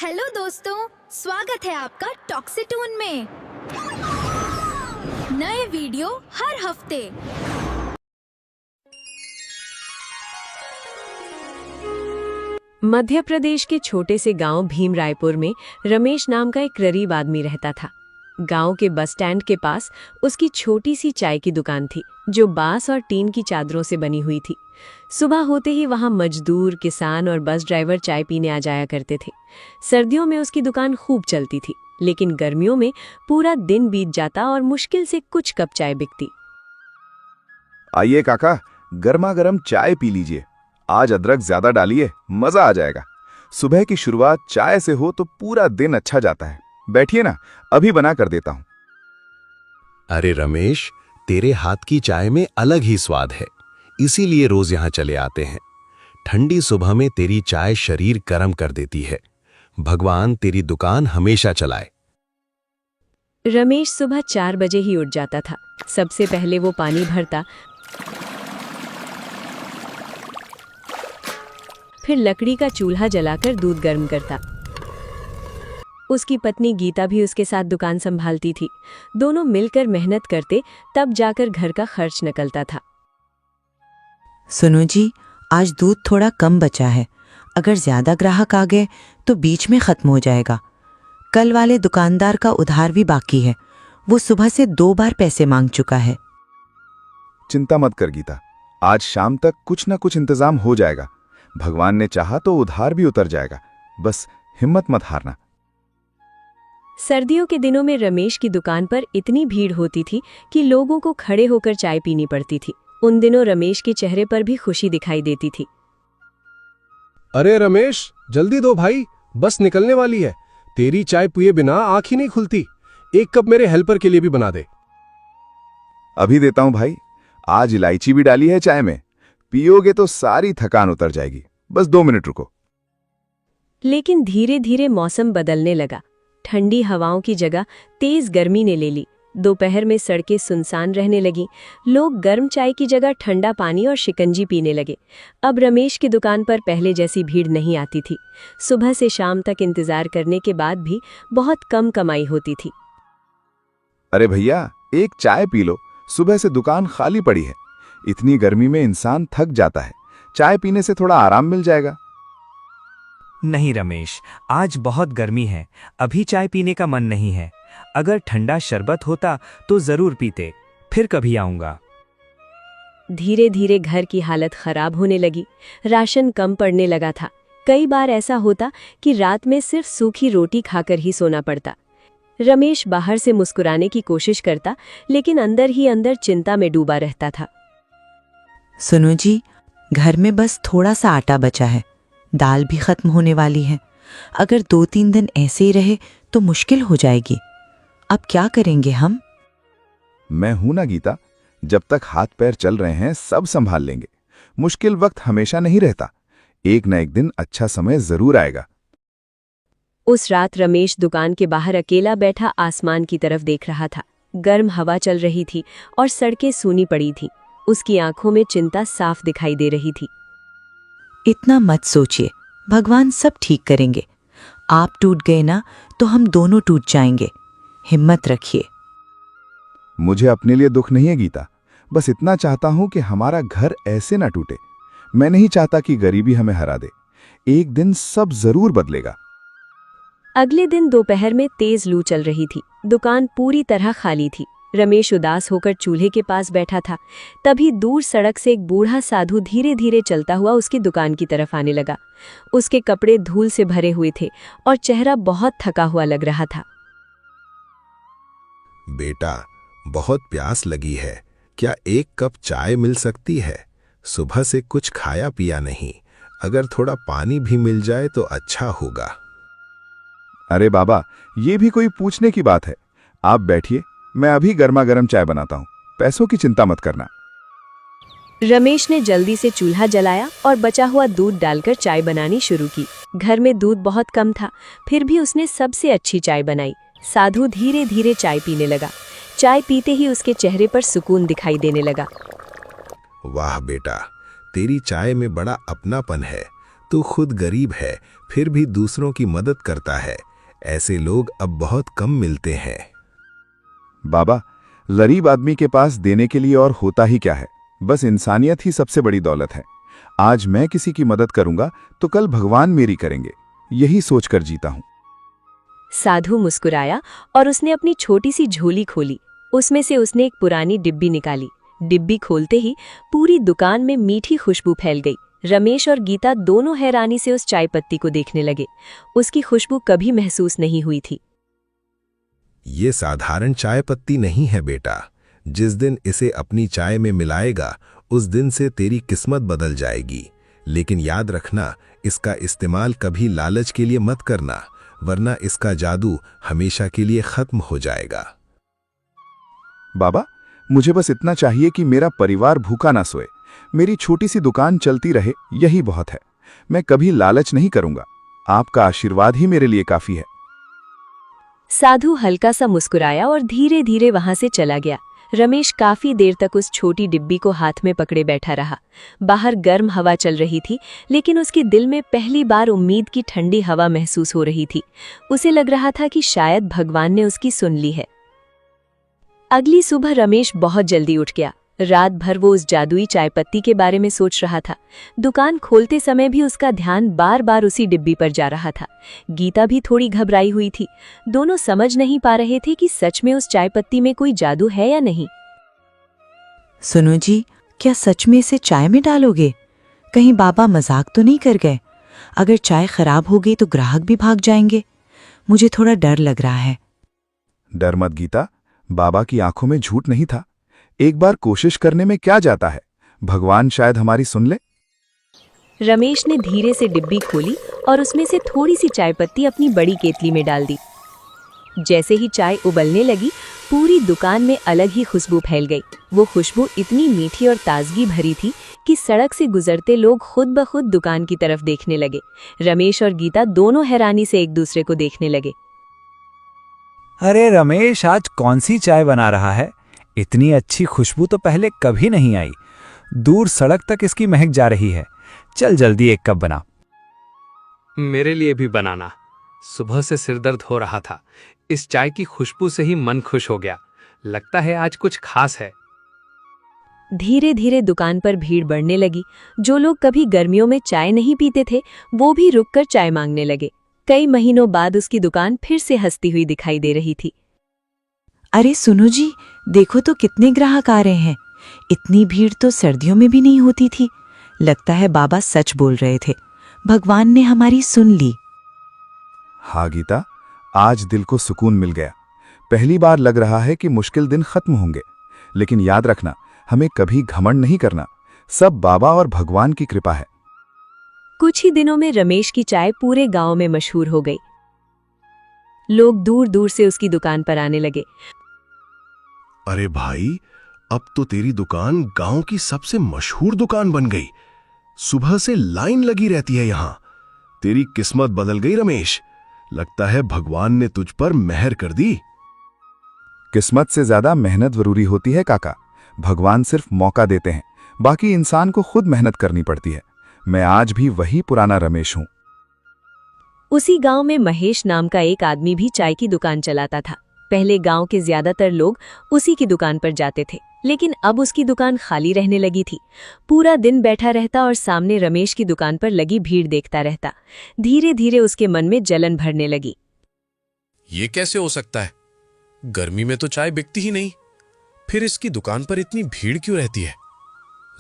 Hello दोस्तों, स्वागत है आपका टॉक्सीटून में। नए वीडियो हर हफ्ते। मध्य प्रदेश के छोटे से गांव भीमरायपुर में रमेश नाम का एक गरीब आदमी रहता था। गांव के बस स्टैंड के पास उसकी छोटी सी चाय की दुकान थी, जो बांस और टीन की चादरों से बनी हुई थी। सुबह होते ही वहां मजदूर, किसान और बस ड्राइवर चाय पीने आ जाया करते थे। सर्दियों में उसकी दुकान खूब चलती थी, लेकिन गर्मियों में पूरा दिन बीत जाता और मुश्किल से कुछ कप चाय बिकती। आइए काका, गर्मा गर्म चाय पी लीजिए। आज अदरक ज्यादा डालिए, मजा आ जाएगा। सुबह की शुरुआत चाय से हो तो पूरा दिन अच्छा जाता है। बैठिए ना, अभी बना कर देता हूं। अरे रमेश, तेरे हाथ की चाय में अलग ही स्वाद है, इसीलिए रोज यहाँ चले आते हैं। ठंडी सुबह में तेरी चाय शरीर गर्म कर देती है। भगवान तेरी दुकान हमेशा चलाए। रमेश सुबह 4 बजे ही उठ जाता था। सबसे पहले वो पानी भरता, फिर लकड़ी का चूल्हा जलाकर दूध गर्म करता। उसकी पत्नी गीता भी उसके साथ दुकान संभालती थी। दोनों मिलकर मेहनत करते, तब जाकर घर का खर्च निकलता था। सुनो जी, आज दूध थोड़ा कम बचा है। अगर ज्यादा ग्राहक आ गए तो बीच में खत्म हो जाएगा। कल वाले दुकानदार का उधार भी बाकी है। वो सुबह से 2 बार पैसे मांग चुका है। चिंता मत कर गीता, आज शाम तक कुछ न कुछ इंतजाम हो जाएगा। भगवान ने चाहा तो उधार भी उतर जाएगा। बस हिम्मत मत हारना। सर्दियों के दिनों में रमेश की दुकान पर इतनी भीड़ होती थी कि लोगों को खड़े होकर चाय पीनी पड़ती थी। उन दिनों रमेश के चेहरे पर भी खुशी दिखाई देती थी। अरे रमेश, जल्दी दो भाई, बस निकलने वाली है। तेरी चाय पिए बिना आंख ही नहीं खुलती। एक कप मेरे हेल्पर के लिए भी बना दे। अभी देता हूं भाई। आज इलायची भी डाली है चाय में। पियोगे तो सारी थकान उतर जाएगी। बस 2 मिनट रुको। लेकिन धीरे धीरे मौसम बदलने लगा। ठंडी हवाओं की जगह तेज गर्मी ने ले ली। दोपहर में सड़कें सुनसान रहने लगीं। लोग गर्म चाय की जगह ठंडा पानी और शिकंजी पीने लगे। अब रमेश की दुकान पर पहले जैसी भीड़ नहीं आती थी। सुबह से शाम तक इंतजार करने के बाद भी बहुत कम कमाई होती थी। अरे भैया, एक चाय पी लो। सुबह से दुकान खाली पड़ी है। इतनी गर्मी में इंसान थक जाता है। चाय पीने से थोड़ा आराम मिल जाएगा। नहीं रमेश, आज बहुत गर्मी है, अभी चाय पीने का मन नहीं है। अगर ठंडा शरबत होता तो जरूर पीते, फिर कभी आऊंगा। धीरे धीरे घर की हालत खराब होने लगी। राशन कम पड़ने लगा था। कई बार ऐसा होता कि रात में सिर्फ सूखी रोटी खाकर ही सोना पड़ता। रमेश बाहर से मुस्कुराने की कोशिश करता, लेकिन अंदर ही अंदर चिंता में डूबा रहता था। सुनो जी, घर में बस थोड़ा सा आटा बचा है। दाल भी खत्म होने वाली है। अगर 2-3 दिन ऐसे ही रहे तो मुश्किल हो जाएगी। अब क्या करेंगे हम? मैं हूं ना गीता, जब तक हाथ पैर चल रहे हैं सब संभाल लेंगे। मुश्किल वक्त हमेशा नहीं रहता। एक न एक दिन अच्छा समय जरूर आएगा। उस रात रमेश दुकान के बाहर अकेला बैठा आसमान की तरफ देख रहा था। गर्म हवा चल रही थी और सड़कें सूनी पड़ी थीं। उसकी आंखों में चिंता साफ दिखाई दे रही थी। इतना मत सोचिए, भगवान सब ठीक करेंगे। आप टूट गए ना तो हम दोनों टूट जाएंगे। हिम्मत रखिए। मुझे अपने लिए दुख नहीं है गीता। बस इतना चाहता हूं कि हमारा घर ऐसे ना टूटे। मैं नहीं चाहता कि गरीबी हमें हरा दे। एक दिन सब जरूर बदलेगा। अगले दिन दोपहर में तेज लू चल रही थी। दुकान पूरी तरह खाली थी। रमेश उदास होकर चूल्हे के पास बैठा था। तभी दूर सड़क से एक बूढ़ा साधु धीरे धीरे चलता हुआ उसकी दुकान की तरफ आने लगा। उसके कपड़े धूल से भरे हुए थे और चेहरा बहुत थका हुआ लग रहा था। बेटा, बहुत प्यास लगी है, क्या एक कप चाय मिल सकती है? सुबह से कुछ खाया पिया नहीं, अगर थोड़ा पानी भी मिल जाए तो अच्छा होगा। अरे बाबा, ये भी कोई पूछने की बात है। आप बैठिए, मैं अभी गर्मा गर्म चाय बनाता हूँ। पैसों की चिंता मत करना। रमेश ने जल्दी से चूल्हा जलाया और बचा हुआ दूध डालकर चाय बनानी शुरू की। घर में दूध बहुत कम था, फिर भी उसने सबसे अच्छी चाय बनाई। साधु धीरे धीरे चाय पीने लगा। चाय पीते ही उसके चेहरे पर सुकून दिखाई देने लगा। वाह बेटा, तेरी चाय में बड़ा अपनापन है। तू खुद गरीब है फिर भी दूसरों की मदद करता है। ऐसे लोग अब बहुत कम मिलते हैं। बाबा, गरीब आदमी के पास देने के लिए और होता ही क्या है, बस इंसानियत ही सबसे बड़ी दौलत है। आज मैं किसी की मदद करूंगा तो कल भगवान मेरी करेंगे, यही सोचकर जीता हूं। साधु मुस्कुराया और उसने अपनी छोटी सी झोली खोली। उसमें से उसने एक पुरानी डिब्बी निकाली। डिब्बी खोलते ही पूरी दुकान में मीठी खुशबू फैल गई। रमेश और गीता दोनों हैरानी से उस चाय पत्ती को देखने लगे। उसकी खुशबू कभी महसूस नहीं हुई थी। ये साधारण चाय पत्ती नहीं है बेटा। जिस दिन इसे अपनी चाय में मिलाएगा उस दिन से तेरी किस्मत बदल जाएगी। लेकिन याद रखना, इसका इस्तेमाल कभी लालच के लिए मत करना, वरना इसका जादू हमेशा के लिए खत्म हो जाएगा। बाबा, मुझे बस इतना चाहिए कि मेरा परिवार भूखा ना सोए, मेरी छोटी सी दुकान चलती रहे, यही बहुत है। मैं कभी लालच नहीं करूंगा, आपका आशीर्वाद ही मेरे लिए काफी है। साधु हल्का सा मुस्कुराया और धीरे धीरे वहां से चला गया। रमेश काफी देर तक उस छोटी डिब्बी को हाथ में पकड़े बैठा रहा। बाहर गर्म हवा चल रही थी, लेकिन उसके दिल में पहली बार उम्मीद की ठंडी हवा महसूस हो रही थी। उसे लग रहा था कि शायद भगवान ने उसकी सुन ली है। अगली सुबह रमेश बहुत जल्दी उठ गया। रात भर वो उस जादुई चाय पत्ती के बारे में सोच रहा था। दुकान खोलते समय भी उसका ध्यान बार बार उसी डिब्बी पर जा रहा था। गीता भी थोड़ी घबराई हुई थी। दोनों समझ नहीं पा रहे थे कि सच में उस चाय पत्ती में कोई जादू है या नहीं। सुनो जी, क्या सच में इसे चाय में डालोगे? कहीं बाबा मजाक तो नहीं कर गए? अगर चाय खराब हो गई तो ग्राहक भी भाग जाएंगे। मुझे थोड़ा डर लग रहा है। डर मत गीता, बाबा की आंखों में झूठ नहीं था। एक बार कोशिश करने में क्या जाता है, भगवान शायद हमारी सुन ले। रमेश ने धीरे से डिब्बी खोली और उसमें से थोड़ी सी चाय पत्ती अपनी बड़ी केतली में डाल दी। जैसे ही चाय उबलने लगी, पूरी दुकान में अलग ही खुशबू फैल गई। वो खुशबू इतनी मीठी और ताजगी भरी थी कि सड़क से गुजरते लोग खुद ब खुद दुकान की तरफ देखने लगे। रमेश और गीता दोनों हैरानी से एक दूसरे को देखने लगे। अरे रमेश, आज कौन सी चाय बना रहा है? इतनी अच्छी खुशबू तो पहले कभी नहीं आई। दूर सड़क तक इसकी महक जा रही है। चल जल्दी एक कप बना। मेरे लिए भी बनाना। सुबह से सिरदर्द हो रहा था, इस चाय की खुशबू से ही मन खुश हो गया। लगता है आज कुछ खास है। धीरे धीरे दुकान पर भीड़ बढ़ने लगी। जो लोग कभी गर्मियों में चाय नहीं पीते थे, वो भी रुककर चाय मांगने लगे। कई महीनों बाद उसकी दुकान फिर से हंसती हुई दिखाई दे रही थी। अरे सुनो जी, देखो तो कितने ग्राहक आ रहे हैं। इतनी भीड़ तो सर्दियों में भी नहीं होती थी। लगता है बाबा सच बोल रहे थे। भगवान ने हमारी सुन ली। हाँ गीता, आज दिल को सुकून मिल गया। पहली बार लग रहा है कि मुश्किल दिन खत्म होंगे। लेकिन याद रखना, हमें कभी घमंड नहीं करना। सब बाबा और भगवान की कृपा है। कुछ ही दिनों में रमेश की चाय पूरे गांव में मशहूर हो गई। लोग दूर दूर से उसकी दुकान पर आने लगे। अरे भाई, अब तो तेरी दुकान गांव की सबसे मशहूर दुकान बन गई। सुबह से लाइन लगी रहती है यहां। तेरी किस्मत बदल गई रमेश। लगता है भगवान ने तुझ पर मेहर कर दी। किस्मत से ज्यादा मेहनत जरूरी होती है काका। भगवान सिर्फ मौका देते हैं, बाकी इंसान को खुद मेहनत करनी पड़ती है। मैं आज भी वही पुराना रमेश हूं। उसी गांव में महेश नाम का एक आदमी भी चाय की दुकान चलाता था। पहले गांव के ज्यादातर लोग उसी की दुकान पर जाते थे, लेकिन अब उसकी दुकान खाली रहने लगी थी। पूरा दिन बैठा रहता और सामने रमेश की दुकान पर लगी भीड़ देखता रहता। धीरे धीरे उसके मन में जलन भरने लगी। ये कैसे हो सकता है? गर्मी में तो चाय बिकती ही नहीं, फिर इसकी दुकान पर इतनी भीड़ क्यों रहती है?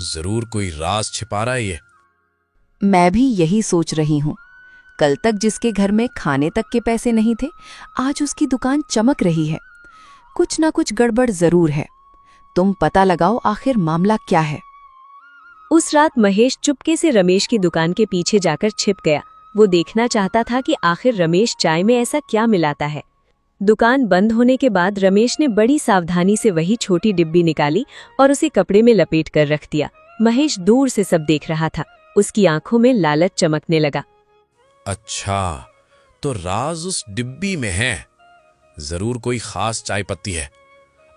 जरूर कोई राज छिपा रहा है ये। मैं भी यही सोच रही हूँ। कल तक जिसके घर में खाने तक के पैसे नहीं थे, आज उसकी दुकान चमक रही है। कुछ ना कुछ गड़बड़ जरूर है। तुम पता लगाओ आखिर मामला क्या है। उस रात महेश चुपके से रमेश की दुकान के पीछे जाकर छिप गया। वो देखना चाहता था कि आखिर रमेश चाय में ऐसा क्या मिलाता है। दुकान बंद होने के बाद रमेश ने बड़ी सावधानी से वही छोटी डिब्बी निकाली और उसे कपड़े में लपेट कर रख दिया। महेश दूर से सब देख रहा था। उसकी आंखों में लालच चमकने लगा। अच्छा, तो राज उस डिब्बी में है। जरूर कोई खास चाय पत्ती है।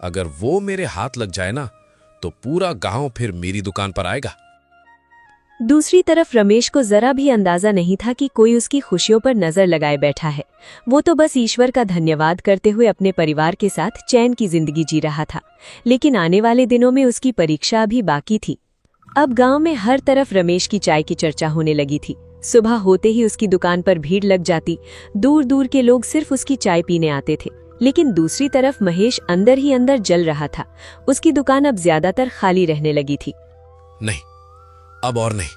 अगर वो मेरे हाथ लग जाए ना, तो पूरा गांव फिर मेरी दुकान पर आएगा। दूसरी तरफ रमेश को जरा भी अंदाजा नहीं था कि कोई उसकी खुशियों पर नजर लगाए बैठा है। वो तो बस ईश्वर का धन्यवाद करते हुए अपने परिवार के साथ चैन की जिंदगी जी रहा था। लेकिन आने वाले दिनों में उसकी परीक्षा अभी बाकी थी। अब गांव में हर तरफ रमेश की चाय की चर्चा होने लगी थी। सुबह होते ही उसकी दुकान पर भीड़ लग जाती। दूर दूर के लोग सिर्फ उसकी चाय पीने आते थे। लेकिन दूसरी तरफ महेश अंदर ही अंदर जल रहा था। उसकी दुकान अब ज्यादातर खाली रहने लगी थी। नहीं, अब और नहीं।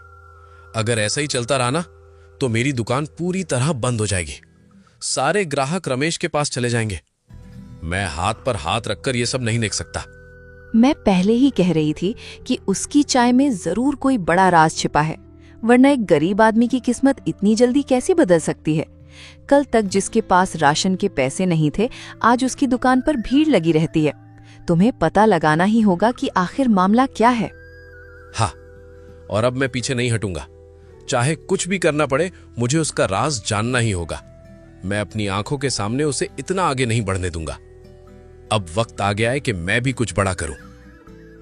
अगर ऐसा ही चलता रहा ना तो मेरी दुकान पूरी तरह बंद हो जाएगी। सारे ग्राहक रमेश के पास चले जाएंगे। मैं हाथ पर हाथ रखकर ये सब नहीं देख सकता। मैं पहले ही कह रही थी कि उसकी चाय में जरूर कोई बड़ा राज छिपा है, वरना एक गरीब आदमी की किस्मत इतनी जल्दी कैसे बदल सकती है। कल तक जिसके पास राशन के पैसे नहीं थे, आज उसकी दुकान पर भीड़ लगी रहती है। तुम्हें पता लगाना ही होगा कि आखिर मामला क्या है। हाँ, और अब मैं पीछे नहीं हटूंगा। चाहे कुछ भी करना पड़े, मुझे उसका राज जानना ही होगा। मैं अपनी आंखों के सामने उसे इतना आगे नहीं बढ़ने दूंगा। अब वक्त आ गया है कि मैं भी कुछ बड़ा करूं।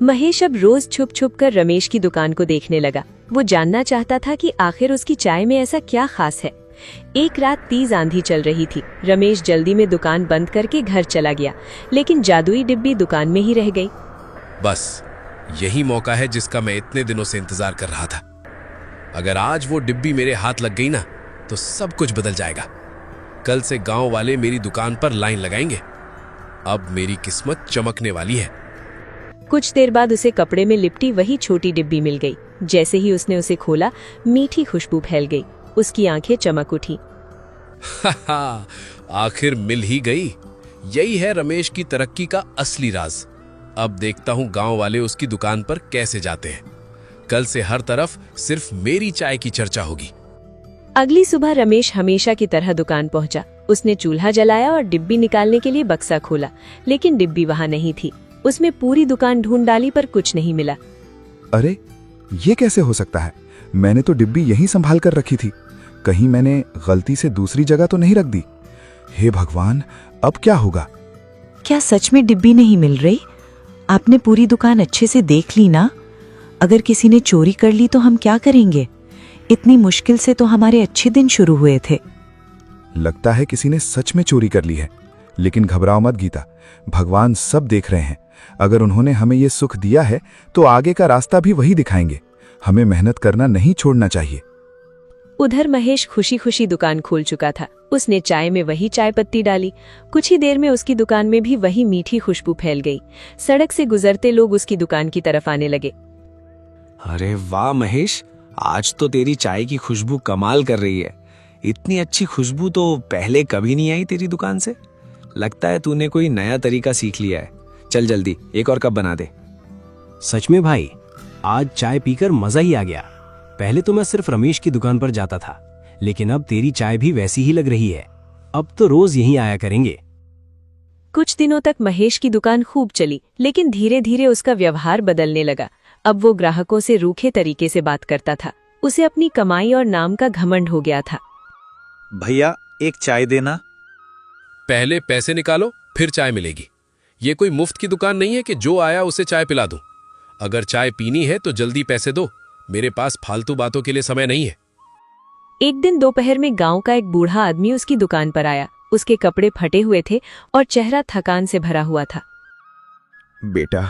महेश अब रोज छुप छुप कर रमेश की दुकान को देखने लगा। वो जानना चाहता था कि आखिर उसकी चाय में ऐसा क्या खास है। एक रात तेज आंधी चल रही थी। रमेश जल्दी में दुकान बंद करके घर चला गया, लेकिन जादुई डिब्बी दुकान में ही रह गई। बस यही मौका है जिसका मैं इतने दिनों से इंतजार कर रहा था। अगर आज वो डिब्बी मेरे हाथ लग गई ना तो सब कुछ बदल जाएगा। कल से गांव वाले मेरी दुकान पर लाइन लगाएंगे। अब मेरी किस्मत चमकने वाली है। कुछ देर बाद उसे कपड़े में लिपटी वही छोटी डिब्बी मिल गई। जैसे ही उसने उसे खोला, मीठी खुशबू फैल गई। उसकी आंखें चमक उठी। आखिर मिल ही गई। यही है रमेश की तरक्की का असली राज। अब देखता हूं गांव वाले उसकी दुकान पर कैसे जाते हैं। कल से हर तरफ सिर्फ मेरी चाय की चर्चा होगी। अगली सुबह रमेश हमेशा की तरह दुकान पहुंचा। उसने चूल्हा जलाया और डिब्बी निकालने के लिए बक्सा खोला, लेकिन डिब्बी वहां नहीं थी। उसमें पूरी दुकान ढूंढ डाली पर कुछ नहीं मिला। अरे, ये कैसे हो सकता है? मैंने तो डिब्बी यहीं संभाल कर रखी थी। कहीं मैंने गलती से दूसरी जगह तो नहीं रख दी? हे भगवान, अब क्या होगा? क्या सच में डिब्बी नहीं मिल रही? आपने पूरी दुकान अच्छे से देख ली ना? अगर किसी ने चोरी कर ली तो हम क्या करेंगे? इतनी मुश्किल से तो हमारे अच्छे दिन शुरू हुए थे। लगता है किसी ने सच में चोरी कर ली है। लेकिन घबराओ मत गीता, भगवान सब देख रहे हैं। अगर उन्होंने हमें ये सुख दिया है तो आगे का रास्ता भी वही दिखाएंगे। हमें मेहनत करना नहीं छोड़ना चाहिए। उधर महेश खुशी खुशी दुकान खोल चुका था। उसने चाय में वही चाय पत्ती डाली। कुछ ही देर में उसकी दुकान में भी वही मीठी खुशबू फैल गई। सड़क से गुजरते लोग उसकी दुकान की तरफ आने लगे। अरे वाह महेश, आज तो तेरी चाय की खुशबू कमाल कर रही है। इतनी अच्छी खुशबू तो पहले कभी नहीं आई तेरी दुकान से। लगता है तूने कोई नया तरीका सीख लिया है। चल जल्दी एक और कप बना दे। सच में भाई, आज चाय पीकर मजा ही आ गया। पहले तो मैं सिर्फ रमेश की दुकान पर जाता था, लेकिन अब तेरी चाय भी वैसी ही लग रही है। अब तो रोज यहीं आया करेंगे। कुछ दिनों तक महेश की दुकान खूब चली, लेकिन धीरे धीरे उसका व्यवहार बदलने लगा। अब वो ग्राहकों से रूखे तरीके से बात करता था। उसे अपनी कमाई और नाम का घमंड हो गया था। भैया, एक चाय देना। पहले पैसे निकालो, फिर चाय मिलेगी। ये कोई मुफ्त की दुकान नहीं है कि जो आया उसे चाय पिला दूं। अगर चाय पीनी है तो जल्दी पैसे दो। मेरे पास फालतू बातों के लिए समय नहीं है। एक दिन दोपहर में गांव का एक बूढ़ा आदमी उसकी दुकान पर आया। उसके कपड़े फटे हुए थे और चेहरा थकान से भरा हुआ था। बेटा,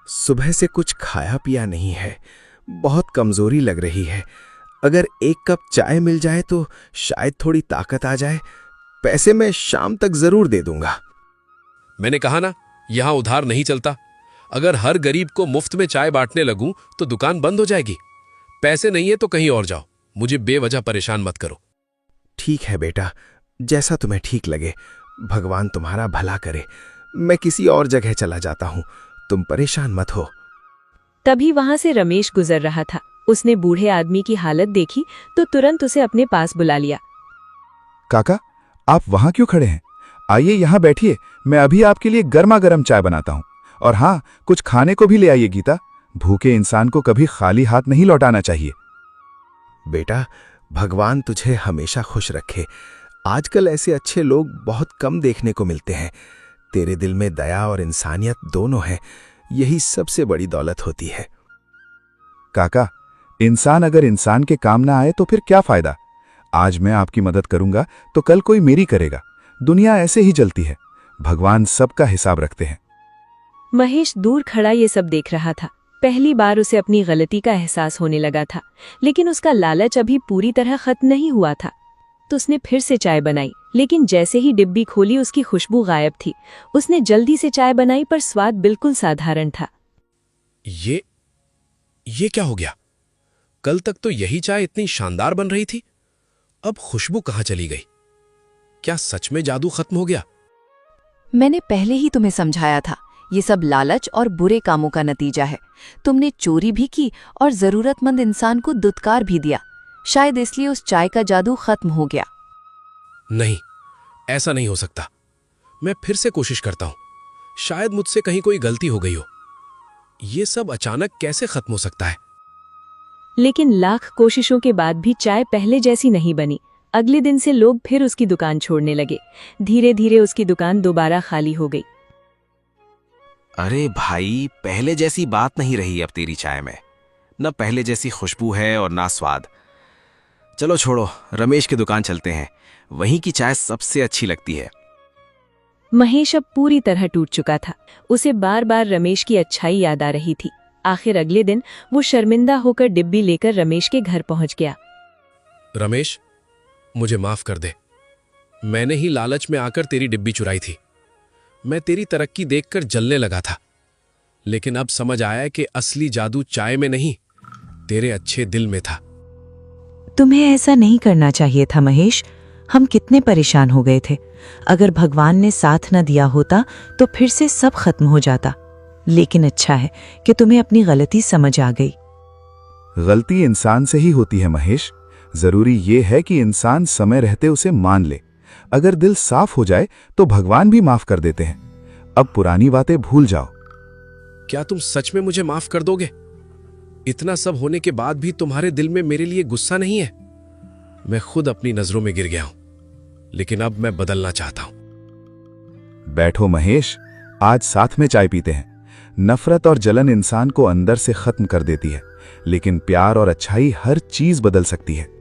सुबह से कुछ खाया पिया नहीं है। बहुत कमजोरी लग रही है। अगर एक कप चाय मिल जाए तो शायद थोड़ी ताकत आ जाए। पैसे मैं शाम तक जरूर दे दूंगा। मैंने कहा ना, यहां उधार नहीं चलता। अगर हर गरीब को मुफ्त में चाय बांटने लगूं तो दुकान बंद हो जाएगी। पैसे नहीं है तो कहीं और जाओ। मुझे बेवजह परेशान मत करो। ठीक है बेटा, जैसा तुम्हें ठीक लगे। भगवान तुम्हारा भला करे। मैं किसी और जगह चला जाता हूं, तुम परेशान मत हो। तभी वहां से रमेश गुजर रहा था। उसने बूढ़े आदमी की हालत देखी तो तुरंत उसे अपने पास बुला लिया। काका, आप वहां क्यों खड़े हैं? आइए यहाँ बैठिए। मैं अभी आपके लिए गर्मा गर्म चाय बनाता हूँ। और हाँ, कुछ खाने को भी ले आइए गीता। भूखे इंसान को कभी खाली हाथ नहीं लौटाना चाहिए। बेटा, भगवान तुझे हमेशा खुश रखे। आजकल ऐसे अच्छे लोग बहुत कम देखने को मिलते हैं। तेरे दिल में दया और इंसानियत दोनों है। यही सबसे बड़ी दौलत होती है। काका, इंसान अगर इंसान के काम ना आए तो फिर क्या फायदा। आज मैं आपकी मदद करूंगा तो कल कोई मेरी करेगा। दुनिया ऐसे ही चलती है, भगवान सबका हिसाब रखते हैं। महेश दूर खड़ा ये सब देख रहा था। पहली बार उसे अपनी गलती का एहसास होने लगा था, लेकिन उसका लालच अभी पूरी तरह खत्म नहीं हुआ था। तो उसने फिर से चाय बनाई, लेकिन जैसे ही डिब्बी खोली उसकी खुशबू गायब थी। उसने जल्दी से चाय बनाई पर स्वाद बिल्कुल साधारण था। ये क्या हो गया? कल तक तो यही चाय इतनी शानदार बन रही थी, अब खुशबू कहाँ चली गई? क्या सच में जादू खत्म हो गया? मैंने पहले ही तुम्हें समझाया था, ये सब लालच और बुरे कामों का नतीजा है। तुमने चोरी भी की और जरूरतमंद इंसान को दुत्कार भी दिया। शायद इसलिए उस चाय का जादू खत्म हो गया। नहीं, ऐसा नहीं हो सकता। मैं फिर से कोशिश करता हूं, शायद मुझसे कहीं कोई गलती हो गई हो। ये सब अचानक कैसे खत्म हो सकता है? लेकिन लाख कोशिशों के बाद भी चाय पहले जैसी नहीं बनी। अगले दिन से लोग फिर उसकी दुकान छोड़ने लगे। धीरे धीरे उसकी दुकान दोबारा खाली हो गई। अरे भाई, पहले जैसी बात नहीं रही अब तेरी चाय में। न पहले जैसी खुशबू है और ना स्वाद। चलो छोड़ो, रमेश की दुकान चलते हैं, वहीं की चाय सबसे अच्छी लगती है। महेश अब पूरी तरह टूट चुका था। उसे बार बार रमेश की अच्छाई याद आ रही थी। आखिर अगले दिन वो शर्मिंदा होकर डिब्बी लेकर रमेश के घर पहुंच गया। रमेश, मुझे माफ कर दे। मैंने ही लालच में आकर तेरी डिब्बी चुराई थी। मैं तेरी तरक्की देखकर जलने लगा था, लेकिन अब समझ आया कि असली जादू चाय में नहीं, तेरे अच्छे दिल में था। तुम्हें ऐसा नहीं करना चाहिए था महेश। हम कितने परेशान हो गए थे। अगर भगवान ने साथ न दिया होता तो फिर से सब खत्म हो जाता। लेकिन अच्छा है कि तुम्हें अपनी गलती समझ आ गई। गलती इंसान से ही होती है महेश। जरूरी ये है कि इंसान समय रहते उसे मान ले। अगर दिल साफ हो जाए तो भगवान भी माफ कर देते हैं। अब पुरानी बातें भूल जाओ। क्या तुम सच में मुझे माफ कर दोगे? इतना सब होने के बाद भी तुम्हारे दिल में मेरे लिए गुस्सा नहीं है? मैं खुद अपनी नजरों में गिर गया हूं, लेकिन अब मैं बदलना चाहता हूं। बैठो महेश, आज साथ में चाय पीते हैं। नफरत और जलन इंसान को अंदर से खत्म कर देती है, लेकिन प्यार और अच्छाई हर चीज बदल सकती है।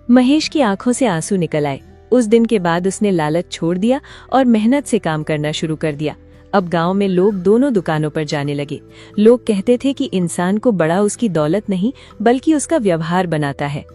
महेश की आंखों से आंसू निकल आए। उस दिन के बाद उसने लालच छोड़ दिया और मेहनत से काम करना शुरू कर दिया। अब गांव में लोग दोनों दुकानों पर जाने लगे। लोग कहते थे कि इंसान को बड़ा उसकी दौलत नहीं, बल्कि उसका व्यवहार बनाता है।